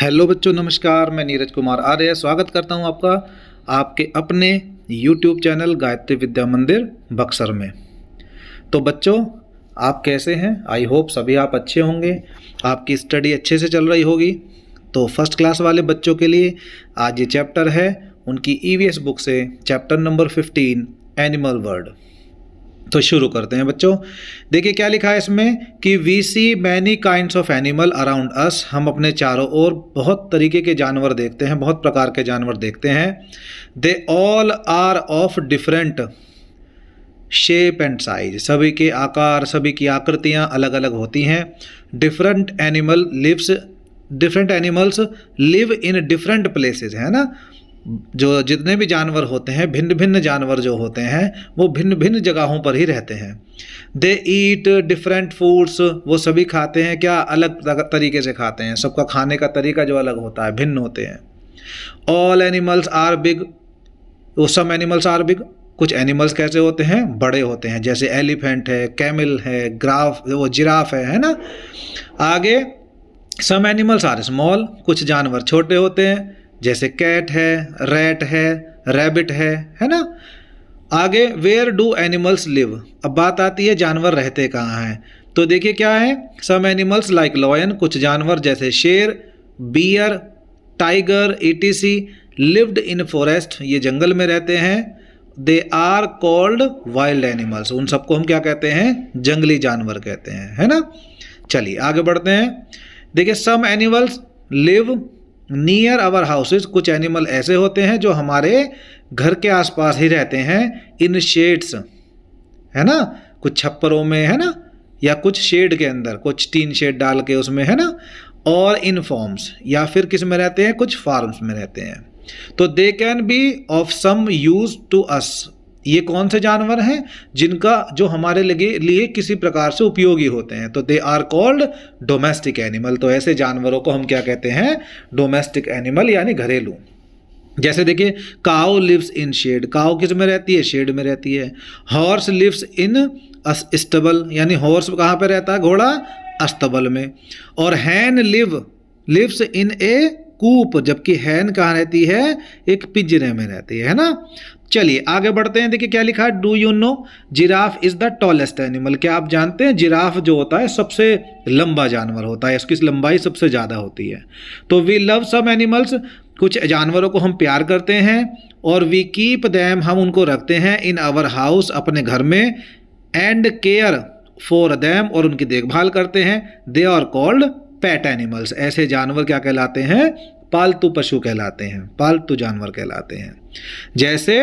Hello बच्चों, नमस्कार। मैं नीरज कुमार आर्य स्वागत करता हूं आपका आपके अपने YouTube चैनल गायत्री विद्या मंदिर बक्सर में। तो बच्चों, आप कैसे हैं? आई होप सभी आप अच्छे होंगे, आपकी स्टडी अच्छे से चल रही होगी। तो फर्स्ट क्लास वाले बच्चों के लिए आज ये चैप्टर है उनकी EVS बुक से, चैप्टर नंबर 15 एनिमल वर्ड। तो शुरू करते हैं बच्चों। देखिए क्या लिखा है इसमें कि we see many kinds of animal around us. हम अपने चारों ओर बहुत तरीके के जानवर देखते हैं, बहुत प्रकार के जानवर देखते हैं। They all are of different shape and size. सभी के आकार, सभी की आकृतियां अलग अलग होती हैं। Different animals live in different places, है ना। जो जितने भी जानवर होते हैं, भिन्न भिन्न जानवर जो होते हैं, वो भिन्न भिन्न जगहों पर ही रहते हैं। दे ईट डिफरेंट फूड्स। वो सभी खाते हैं क्या? अलग तरीके से खाते हैं। सबका खाने का तरीका जो अलग होता है, भिन्न होते हैं। All animals are big. Some animals are big. कुछ एनिमल्स कैसे होते हैं? बड़े होते हैं, जैसे एलिफेंट है, कैमल है, जिराफ है ना। आगे सम एनिमल्स आर स्मॉल। कुछ जानवर छोटे होते हैं, जैसे कैट है, रैट है, रैबिट है ना। आगे वेयर डू एनिमल्स लिव। अब बात आती है जानवर रहते कहाँ हैं। तो देखिए क्या है, सम एनिमल्स लाइक लॉयन। कुछ जानवर जैसे शेर, bear, tiger etc lived in forest. ये जंगल में रहते हैं। They are called wild animals. उन सबको हम क्या कहते हैं? जंगली जानवर कहते हैं, है ना। चलिए आगे बढ़ते हैं। देखिए some animals live near our houses. कुछ एनिमल ऐसे होते हैं जो हमारे घर के आसपास ही रहते हैं। इन शेड्स, है ना, कुछ छप्परों में, है ना, या कुछ शेड के अंदर, कुछ टीन शेड डाल के उसमें, है ना। और इन फॉर्म्स, या फिर किस में रहते हैं? कुछ फार्म्स में रहते हैं। तो they can be of some use to us. ये कौन से जानवर हैं? जिनका जो हमारे लिए किसी प्रकार से उपयोगी होते हैं। तो they are called domestic animal. तो ऐसे जानवरों को हम क्या कहते हैं? डोमेस्टिक एनिमल, यानी घरेलू। जैसे देखिए cow lives in shed. Cow किस में रहती है? शेड में रहती है। हॉर्स लिव्स इन स्टबल, यानी हॉर्स कहाँ पे रहता है? घोड़ा अस्तबल में। और हैन लिव्स इन ए कूप। जबकि हैन कहाँ रहती है? एक पिंजरे में रहती है ना। चलिए आगे बढ़ते हैं। देखिए क्या लिखा है, do you know giraffe is the tallest animal. क्या आप जानते हैं जिराफ जो होता है सबसे लंबा जानवर होता है, इसकी लंबाई सबसे ज़्यादा होती है। तो वी लव सम एनिमल्स। कुछ जानवरों को हम प्यार करते हैं। और वी कीप दैम, हम उनको रखते हैं। इन आवर हाउस, अपने घर में। एंड केयर फॉर दैम, और उनकी देखभाल करते हैं। They are called pet animals. ऐसे जानवर क्या कहलाते हैं? पालतू पशु कहलाते हैं, पालतू जानवर कहलाते हैं। जैसे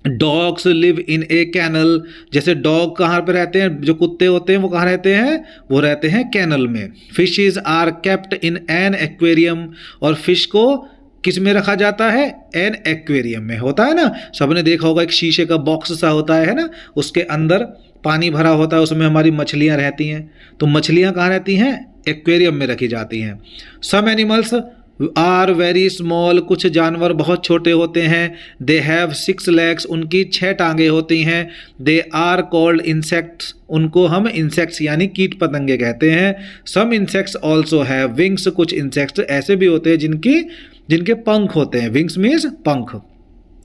dogs live in a kennel. जैसे डॉग कहाँ पे रहते हैं? जो कुत्ते होते हैं वो कहाँ रहते हैं? वो रहते हैं कैनल में। Fishes are kept in an aquarium. और फिश को किस में रखा जाता है? एन एक्वेरियम में। होता है ना, सबने देखा होगा, एक शीशे का बॉक्स सा होता है ना, उसके अंदर पानी भरा होता है, उसमें हमारी मछलियाँ रहती हैं। तो मछलियाँ कहाँ रहती हैं? एक्वेरियम में रखी जाती हैं। Some animals are very small. कुछ जानवर बहुत छोटे होते हैं। They have 6 legs। उनकी 6 टांगे होती हैं। They are called insects. उनको हम इंसेक्ट्स यानी कीट पतंगे कहते हैं। Some insects also have wings. कुछ इंसेक्ट्स ऐसे भी होते हैं जिनके पंख होते हैं। विंग्स मीन्स पंख।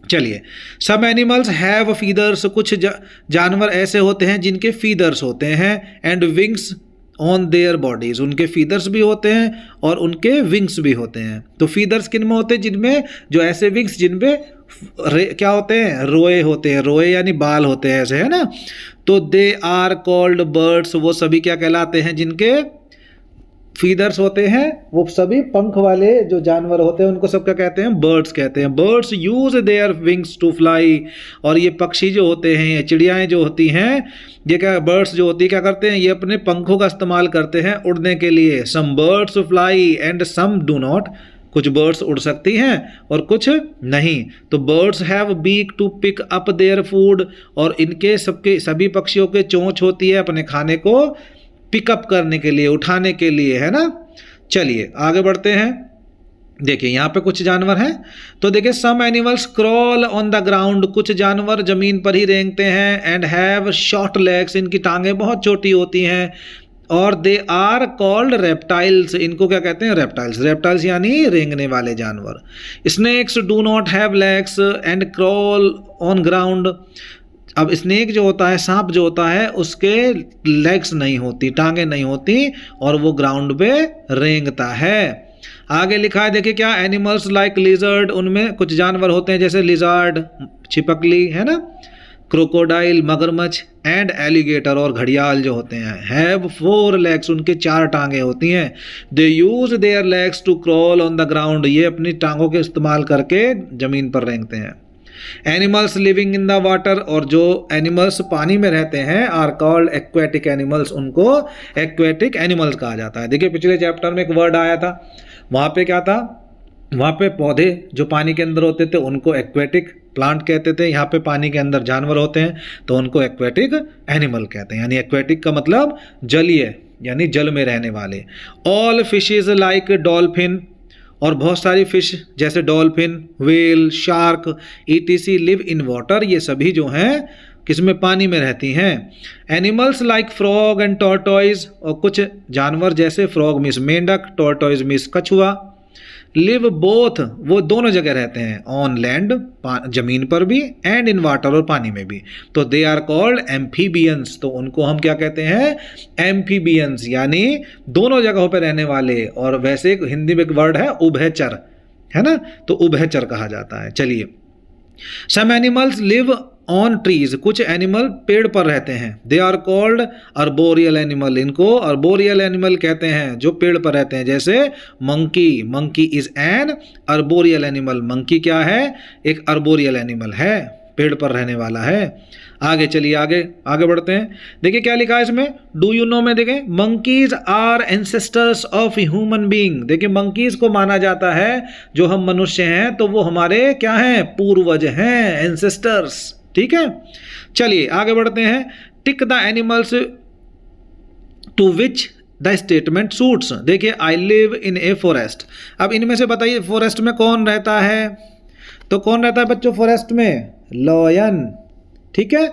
चलिए सम एनिमल्स हैव फीदर्स। कुछ जानवर ऐसे होते हैं जिनके फीदर्स होते हैं। And wings on their bodies. उनके फीदर्स भी होते हैं और उनके विंग्स भी होते हैं। तो फीदर्स किन में होते हैं? जिनमें, जो ऐसे विंग्स जिनपे क्या होते हैं? रोए होते हैं। रोए यानी बाल होते हैं ऐसे, है ना। तो दे आर कॉल्ड बर्ड्स। वो सभी क्या कहलाते हैं? जिनके फीदर्स होते हैं, वो सभी पंख वाले जो जानवर होते हैं उनको सब क्या कहते हैं? बर्ड्स कहते हैं। Birds use their wings to fly. और ये पक्षी जो होते हैं, ये चिड़ियाएँ जो होती हैं, ये क्या, बर्ड्स जो होती है, क्या करते हैं? ये अपने पंखों का इस्तेमाल करते हैं उड़ने के लिए। Some birds fly and some do not. कुछ बर्ड्स उड़ सकती हैं और कुछ नहीं। तो birds have beak to pick up their food. और इनके सभी पक्षियों के चोंच होती है अपने खाने को पिकअप करने के लिए, उठाने के लिए, है ना। चलिए आगे बढ़ते हैं। देखिए यहाँ पे कुछ जानवर हैं। तो देखिए some animals crawl on the ground. कुछ जानवर जमीन पर ही रेंगते हैं। And have short legs. इनकी टांगें बहुत छोटी होती हैं। और दे आर कॉल्ड रेप्टाइल्स, इनको क्या कहते हैं? रेप्टाइल्स। रेप्टाइल्स यानी रेंगने वाले जानवर। Snakes do not have legs and crawl on ground. अब स्नेक जो होता है, सांप जो होता है, उसके लेग्स नहीं होती, टांगे नहीं होती, और वो ग्राउंड पे रेंगता है। आगे लिखा है देखिए क्या, एनिमल्स लाइक लिजर्ड, उनमें कुछ जानवर होते हैं जैसे लिजर्ड छिपकली है ना, क्रोकोडाइल मगरमच्छ, एंड एलिगेटर और घड़ियाल जो होते हैं, हैव 4 legs, उनके 4 टांगे होती हैं। They use their legs to crawl on the ground, ये अपनी टांगों के इस्तेमाल करके जमीन पर रेंगते हैं। Animals living in the water, और जो एनिमल्स पानी में रहते हैं, आर कॉल्ड एक्वेटिक एनिमल्स, उनको एक्वेटिक एनिमल्स कहा जाता है। देखिए पिछले चैप्टर में एक वर्ड आया था, वहाँ पे क्या था, वहाँ पे पौधे जो पानी के अंदर होते थे उनको एक्वेटिक प्लांट कहते थे, यहाँ पे पानी के अंदर जानवर होते हैं तो उनको एक्वेटिक एनिमल कहते हैं। यानी एक्वेटिक का मतलब जलीय, यानी जल में रहने वाले। ऑल फिशेज लाइक डॉल्फिन, और बहुत सारी फिश जैसे dolphin, whale, shark etc live in water, ये सभी जो हैं किसमें? पानी में रहती हैं। Animals like frog and tortoise, और कुछ जानवर जैसे फ्रॉग मीन्स मेंढक, टॉर्टॉइज मीन्स कछुआ, लिव बोथ, वो दोनों जगह रहते हैं, ऑन लैंड जमीन पर भी, एंड इन वाटर और पानी में भी। तो दे आर कॉल्ड एम्फीबियंस, तो उनको हम क्या कहते हैं? एम्फीबियंस, यानी दोनों जगहों पर रहने वाले। और वैसे एक हिंदी में एक वर्ड है उभयचर, है ना, तो उभयचर कहा जाता है। चलिए, some animals live on trees, कुछ एनिमल पेड़ पर रहते हैं। They are called arboreal animal, इनको अर्बोरियल एनिमल कहते हैं जो पेड़ पर रहते हैं। जैसे monkey, monkey is an arboreal animal, monkey क्या है? एक अर्बोरियल एनिमल है, पेड़ पर रहने वाला है। आगे चलिए, आगे बढ़ते हैं। देखिए क्या लिखा है इसमें, डू यू नो में देखें, monkeys are ancestors of human being. देखिए मंकीज को माना जाता है, जो हम मनुष्य हैं तो वो हमारे क्या हैं? पूर्वज हैं, एंसेस्टर्स। ठीक है, चलिए आगे बढ़ते हैं। Tick the animals to which the statement suits. देखिए, I live in a forest. अब इनमें से बताइए फॉरेस्ट में कौन रहता है? तो कौन रहता है बच्चों फॉरेस्ट में? लॉयन। ठीक है,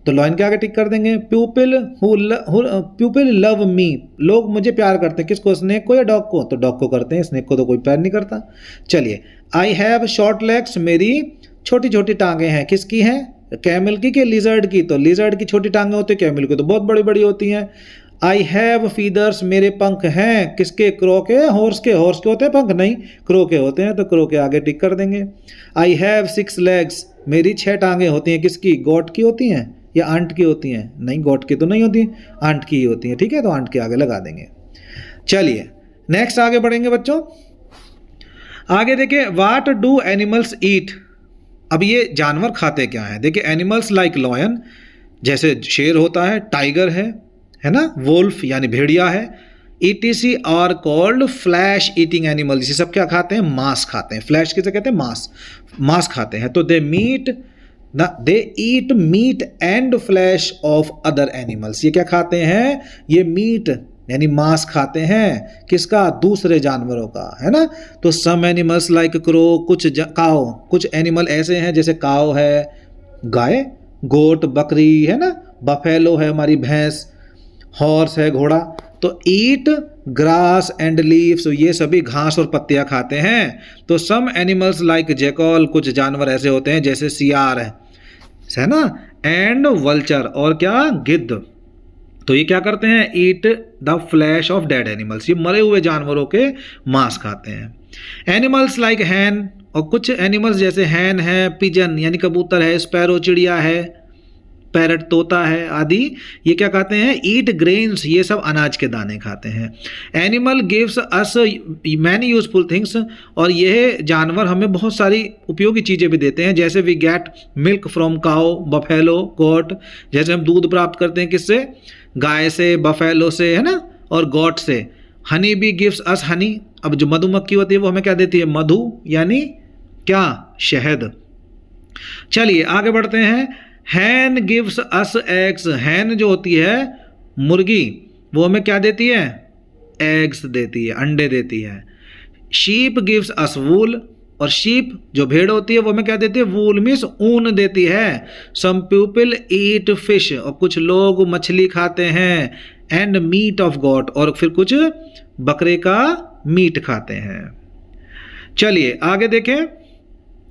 तो लॉयन के आगे टिक कर देंगे। पीपल लव मी, लोग मुझे प्यार करते हैं। किसको? स्नेक को या डॉग को? तो डॉग को करते हैं, स्नेक को तो कोई प्यार नहीं करता। चलिए, आई हैव शॉर्ट लेग्स, मेरी छोटी छोटी टांगे हैं। किसकी हैं? कैमल की कि लिजर्ड की? तो लिजर्ड की छोटी टांगे होती है, कैमल की तो बहुत बड़ी बड़ी होती हैं। आई हैव फीदर्स, मेरे पंख हैं। किसके? क्रो के। हॉर्स के? हॉर्स के होते हैं पंख? नहीं, क्रो के होते हैं, तो क्रो के आगे टिक कर देंगे। आई हैव 6 legs, मेरी 6 टांगे होती हैं। किसकी? गोट की होती हैं या आंट की होती हैं? नहीं, गोट की तो नहीं होती, आंट की ही होती हैं। ठीक है, तो आंट के आगे लगा देंगे। चलिए नेक्स्ट आगे बढ़ेंगे बच्चों। आगे देखिए, व्हाट डू एनिमल्स ईट। अब ये जानवर खाते क्या हैं? देखिए, एनिमल्स लाइक लॉयन, जैसे शेर होता है, टाइगर है ना, वोल्फ यानी भेड़िया है, ETC are called flesh eating animal. ये सब क्या खाते हैं? मांस खाते हैं। फ्लैश किसे कहते हैं? मांस खाते हैं। तो they eat meat and flesh of other animals. ये क्या खाते हैं? ये मीट यानी मांस खाते हैं। किसका? दूसरे जानवरों का, है ना। तो सम एनिमल्स लाइक क्रो, काव, कुछ एनिमल ऐसे हैं जैसे काव है, गाय, गोट बकरी, है ना, बफेलो है हमारी भैंस, हॉर्स है घोड़ा। तो ईट ग्रास एंड लीव्स, ये सभी घास और पत्तियां खाते हैं। तो सम एनिमल्स लाइक जैकॉल, कुछ जानवर ऐसे होते हैं जैसे सियार है ना, एंड वल्चर, और क्या? गिद्ध। तो ये क्या करते हैं? Eat the flash of dead animals, ये मरे हुए जानवरों के मांस खाते हैं। एनिमल्स लाइक हैन, और कुछ एनिमल्स जैसे हैन है, पिजन यानी कबूतर है, स्पैरो चिड़िया है, पैरट तोता है आदि, ये क्या खाते हैं? ईट ग्रेन्स, ये सब अनाज के दाने खाते हैं। Animal gives us many useful things, और यह जानवर हमें बहुत सारी उपयोगी चीज़ें भी देते हैं। जैसे we get milk from cow, buffalo, goat, जैसे हम दूध प्राप्त करते हैं किससे? गाय से, बफेलो से, है ना, और गॉट से। Honey bee gives us Honey, अब जो मधुमक्खी होती है वो हमें क्या देती है? मधु, यानी क्या? शहद। चलिए आगे बढ़ते हैं। हैन गिव्स अस एग्स, हैन जो होती है मुर्गी, वो हमें क्या देती है? एग्स देती है, अंडे देती है। शीप गिव्स अस वूल, और शीप जो भेड़ होती है वो हमें क्या देती है? वूल मीन्स ऊन देती है। सम पीपल ईट फिश, और कुछ लोग मछली खाते हैं। एंड मीट ऑफ गॉट, और फिर कुछ बकरे का मीट खाते हैं। चलिए आगे देखें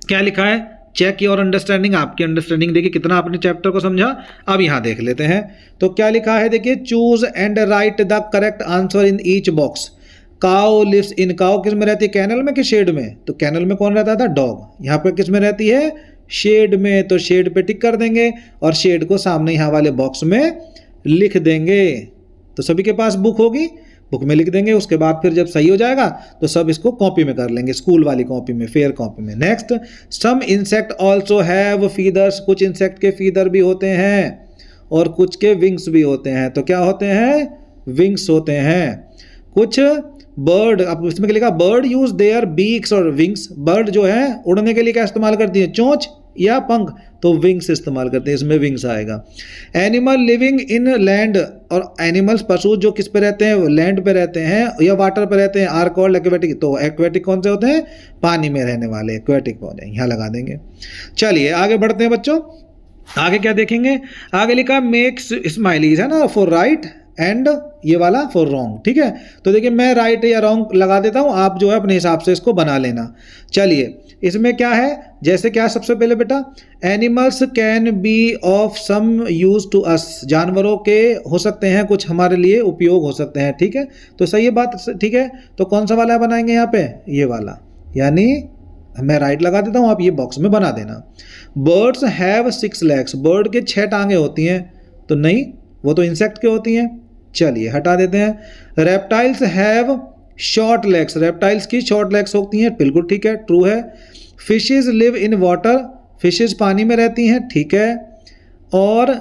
क्या लिखा है। चेक योर अंडरस्टैंडिंग, आपकी अंडरस्टैंडिंग देखिए कितना आपने चैप्टर को समझा। अब यहां देख लेते हैं तो क्या लिखा है, देखिए choose and write the correct answer in each box. Cow lives in, cow किस में रहती है, कैनल में कि शेड में? तो कैनल में कौन रहता था, डॉग। यहाँ पे किस में रहती है, शेड में, तो शेड पे टिक कर देंगे और शेड को सामने यहाँ वाले बॉक्स में लिख देंगे। तो सभी के पास बुक होगी, बुक में लिख देंगे। उसके बाद फिर जब सही हो जाएगा तो सब इसको कॉपी में कर लेंगे, स्कूल वाली कॉपी में, फेयर कॉपी में। Next, some insect also have feathers, कुछ इंसेक्ट के फीदर भी होते हैं और कुछ के विंग्स भी होते हैं। तो क्या होते हैं, विंग्स होते हैं। कुछ बर्ड, अब इसमें क्या लिखा, बर्ड यूज देयर बीक्स और विंग्स। बर्ड जो है उड़ने के लिए क्या इस्तेमाल करती है, चोंच या पंख, तो विंग्स इस्तेमाल करते हैं, इसमें विंग्स आएगा। एनिमल लिविंग इन लैंड, और एनिमल्स पशु जो किस पे रहते हैं, लैंड पे रहते हैं या वाटर पे रहते हैं, आर कॉल्ड एक्वेटिक। तो एक्वेटिक कौन से होते हैं, पानी में रहने वाले एक्वेटिक पौधे, यहाँ लगा देंगे। चलिए आगे बढ़ते हैं बच्चों, आगे क्या देखेंगे। आगे लिखा मेक्स स्माइलीज है ना, फॉर राइट एंड ये वाला फॉर रॉन्ग, ठीक है। तो देखिए मैं राइट या रॉन्ग लगा देता हूँ, आप जो है अपने हिसाब से इसको बना लेना। चलिए इसमें क्या है, जैसे क्या सबसे पहले बेटा, animals can be of some use to us, जानवरों के हो सकते हैं कुछ हमारे लिए उपयोग हो सकते हैं, ठीक है। तो सही है बात, ठीक है। तो कौन सा वाला बनाएंगे यहाँ पे, ये वाला, यानी मैं राइट लगा देता हूँ, आप ये बॉक्स में बना देना। बर्ड्स हैव 6 legs, बर्ड के 6 टांगे होती हैं, तो नहीं, वो तो इंसेक्ट के होती हैं, चलिए हटा देते हैं। Reptiles have short legs, reptiles की शॉर्ट लेग्स होती हैं, बिल्कुल ठीक है, ट्रू है। Fishes live in water, fishes पानी में रहती हैं, ठीक है। और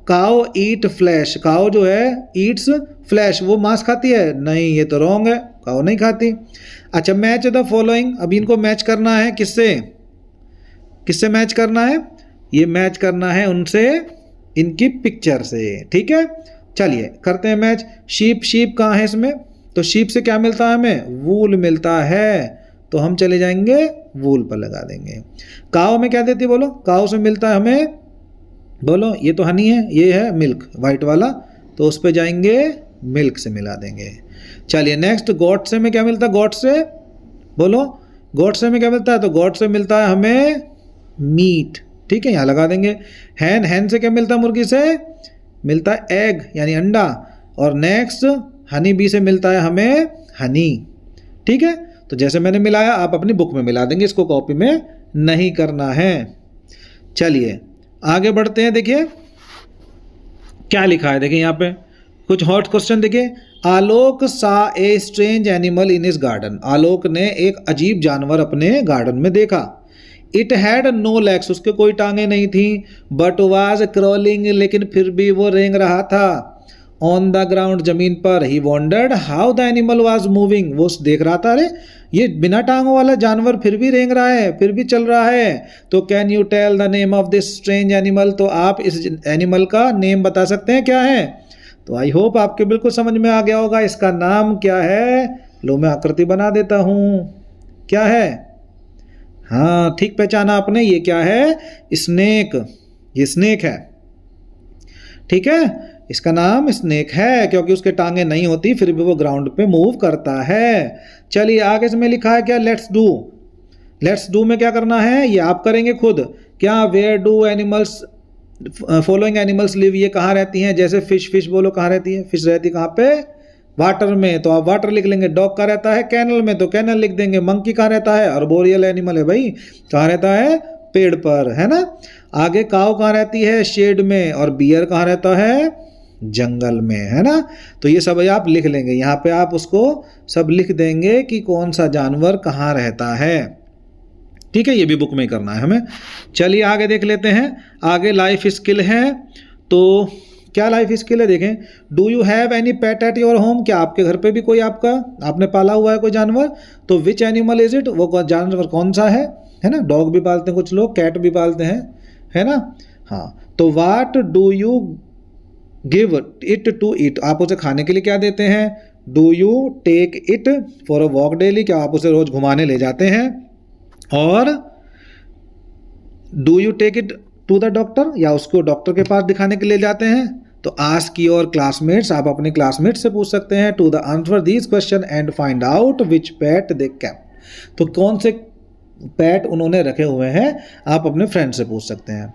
काउ ईट फ्लैश, काउ जो है ईट्स फ्लैश, वो मांस खाती है, नहीं ये तो रॉन्ग है, काउ नहीं खाती। अच्छा, मैच द फॉलोइंग, अब इनको मैच करना है किससे, किससे मैच करना है, ये मैच करना है उनसे, इनकी पिक्चर से, ठीक है। चलिए करते हैं मैच। शीप, शीप कहाँ है इसमें, तो शीप से क्या मिलता है हमें, वूल मिलता है, तो हम चले जाएंगे वूल पर लगा देंगे। काऊ में क्या देती है बोलो, काऊ से मिलता है हमें, बोलो ये तो हनी है, ये है मिल्क वाइट वाला, तो उस पर जाएंगे मिल्क से मिला देंगे। चलिए नेक्स्ट, गॉट से में क्या मिलता है, गॉट से बोलो, गॉट से में क्या मिलता है, तो गॉट से मिलता है हमें मीट, ठीक है, यहाँ लगा देंगे। हैन, हैन से क्या मिलता है, मुर्गी से मिलता है एग यानी अंडा। और नेक्स्ट हनी बी से मिलता है हमें हनी, ठीक है। तो जैसे मैंने मिलाया आप अपनी बुक में मिला देंगे, इसको कॉपी में नहीं करना है। चलिए आगे बढ़ते हैं, देखिए क्या लिखा है, देखिए यहाँ पे कुछ हॉट क्वेश्चन देखिए। Alok saw a strange animal in his garden, Alok ने एक अजीब जानवर अपने गार्डन में देखा। इट हैड नो लेग्स, उसके कोई टांगे नहीं थी। बट वाज क्रॉलिंग, लेकिन फिर भी वो रेंग रहा था। ऑन द ग्राउंड, जमीन पर। He wondered how the animal was moving, वो देख रहा था, अरे ये बिना टांगों वाला जानवर फिर भी रेंग रहा है, फिर भी चल रहा है। तो can you tell the name of this strange animal, तो आप इस एनिमल का नेम बता सकते हैं क्या है। तो आई होप आपके बिल्कुल समझ में आ गया होगा, इसका नाम क्या है। लो मैं आकृति बना देता हूँ, क्या है, हाँ ठीक पहचाना आपने, ये क्या है, स्नेक, ये स्नेक है, ठीक है। इसका नाम स्नेक है क्योंकि उसके टांगे नहीं होती, फिर भी वो ग्राउंड पे मूव करता है। चलिए आगे इसमें लिखा है क्या, लेट्स डू। लेट्स डू में क्या करना है, ये आप करेंगे खुद। क्या, where do animals following animals live, ये कहाँ रहती हैं, जैसे फिश, फिश बोलो कहाँ रहती है, फिश रहती है कहाँ पे, वाटर में, तो आप वाटर लिख लेंगे। डॉग का रहता है कैनल में, तो कैनल लिख देंगे। मंकी कहाँ रहता है, अर्बोरियल एनिमल है भाई, कहाँ रहता है, पेड़ पर, है ना। आगे काऊ कहाँ रहती है, शेड में, और बियर कहाँ रहता है, जंगल में, है ना। तो ये सब आप लिख लेंगे, यहाँ पे आप उसको सब लिख देंगे कि कौन सा जानवर कहाँ रहता है, ठीक है। ये भी बुक में करना है हमें। चलिए आगे देख लेते हैं। आगे लाइफ स्किल है, तो क्या लाइफ स्किल है, देखें। Do you have any pet at your home, क्या आपके घर पे भी कोई आपका, आपने पाला हुआ है कोई जानवर, तो विच एनिमल इज इट, वो जानवर कौन सा है ना। डॉग भी पालते हैं कुछ लोग, कैट भी पालते हैं, है ना। हाँ, तो what do you give it to eat, आप उसे खाने के लिए क्या देते हैं। Do you take it for a walk daily, क्या आप उसे रोज घुमाने ले जाते हैं। और do you take it to the doctor, या उसको डॉक्टर के पास दिखाने के लिए जाते हैं। तो आस्क योर क्लासमेट्स, आप अपने क्लासमेट से पूछ सकते हैं to the answer this question and find out which pet they kept. तो कौन से पेट उन्होंने रखे हुए हैं आप अपने फ्रेंड से पूछ सकते हैं।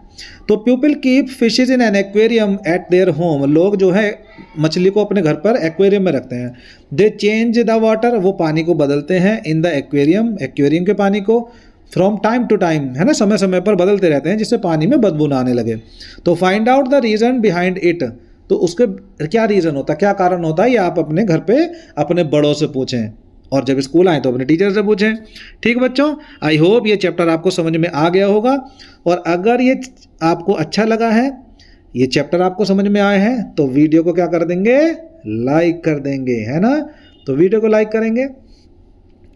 तो people keep fishes in an aquarium eight their home, लोग जो है मछली को अपने घर पर एक्वेरियम में रखते हैं। दे चेंज द वाटर, वो पानी को बदलते हैं इन द एक्वेरियम, एक्वेरियम के पानी को, फ्रॉम टाइम टू टाइम, है ना, समय समय पर बदलते रहते हैं जिससे पानी में बदबू ना आने लगे। तो find out the reason behind it, तो उसके क्या रीज़न होता है, क्या कारण होता है, ये आप अपने घर पे अपने बड़ों से पूछें, और जब स्कूल आए तो अपने टीचर से पूछें। ठीक बच्चों, आई होप ये चैप्टर आपको समझ में आ गया होगा, और अगर ये आपको अच्छा लगा है, ये चैप्टर आपको समझ में आए हैं, तो वीडियो को क्या कर देंगे, लाइक कर देंगे, है ना। तो वीडियो को लाइक करेंगे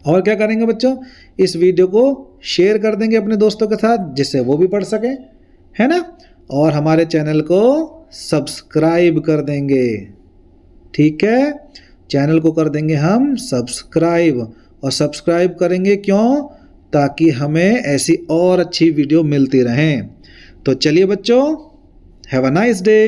और क्या करेंगे बच्चों, इस वीडियो को शेयर कर देंगे अपने दोस्तों के साथ जिससे वो भी पढ़ सकें, है ना। और हमारे चैनल को सब्सक्राइब कर देंगे, ठीक है, चैनल को कर देंगे हम सब्सक्राइब। और सब्सक्राइब करेंगे क्यों, ताकि हमें ऐसी और अच्छी वीडियो मिलती रहें। तो चलिए बच्चों, हैव अ नाइस डे।